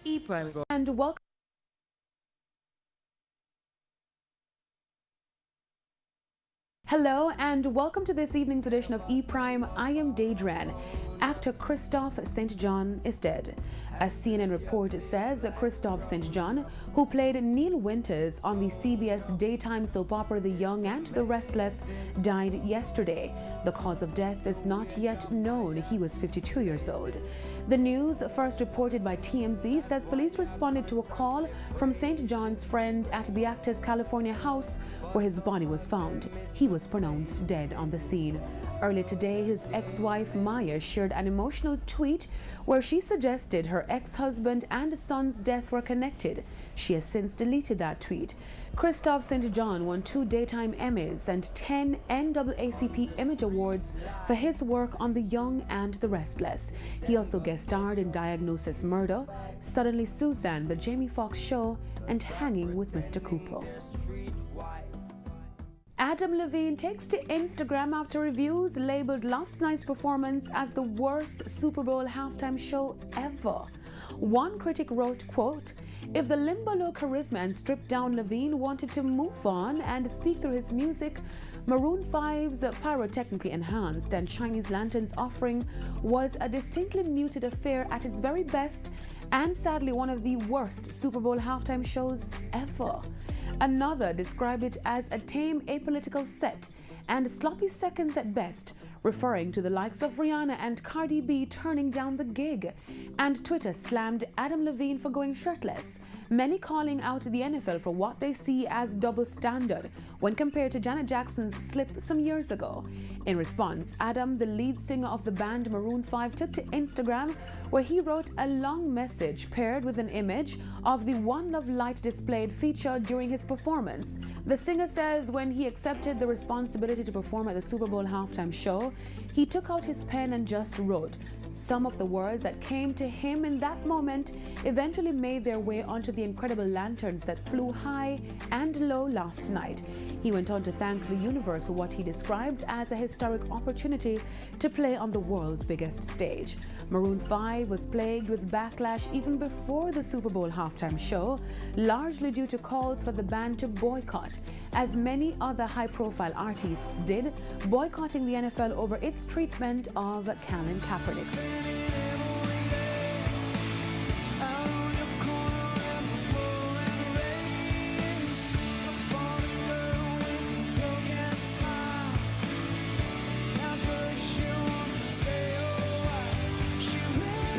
E-Prime is And welcome. Hello and welcome to this evening's edition of E-Prime. I am Daedran. Actor Christophe St. John is dead. A CNN report says Christophe St. John, who played Neil Winters on the CBS daytime soap opera The Young and the Restless, died yesterday. The cause of death is not yet known. He was 52 years old. The news, first reported by TMZ, says police responded to a call from St. John's friend at the actor's California house where his body was found. He was pronounced dead on the scene. Earlier today, his ex-wife Maya shared an emotional tweet where she suggested her ex-husband and son's death were connected. She has since deleted that tweet. Christophe St. John won 2 Daytime Emmys and 10 NAACP Image Awards for his work on The Young and the Restless. He also guest starred in Diagnosis Murder, Suddenly Susan, The Jamie Foxx Show, and Hanging with Mr. Cooper. Adam Levine takes to Instagram after reviews labeled last night's performance as the worst Super Bowl halftime show ever. One critic wrote, quote, "If the limbo charisma and stripped down Levine wanted to move on and speak through his music, Maroon 5's pyrotechnically enhanced and Chinese lanterns offering was a distinctly muted affair at its very best and sadly one of the worst Super Bowl halftime shows ever." Another described it as a tame apolitical set and sloppy seconds at best, referring to the likes of Rihanna and Cardi B turning down the gig. And Twitter slammed Adam Levine for going shirtless, many calling out the NFL for what they see as double standard when compared to Janet Jackson's slip some years ago. In response, Adam, the lead singer of the band Maroon 5, took to Instagram where he wrote a long message paired with an image of the One Love light displayed featured during his performance. The singer says when he accepted the responsibility to perform at the Super Bowl halftime show, he took out his pen and just wrote. Some of the words that came to him in that moment eventually made their way onto the incredible lanterns that flew high and low last night. He went on to thank the universe for what he described as a historic opportunity to play on the world's biggest stage. Maroon 5 was plagued with backlash even before the Super Bowl halftime show, largely due to calls for the band to boycott, as many other high-profile artists did, boycotting the NFL over its treatment of Colin Kaepernick.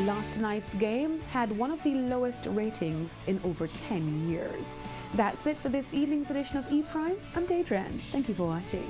Last night's game had one of the lowest ratings in over 10 years. That's it for this evening's edition of E-Prime. I'm Daedran. Thank you for watching.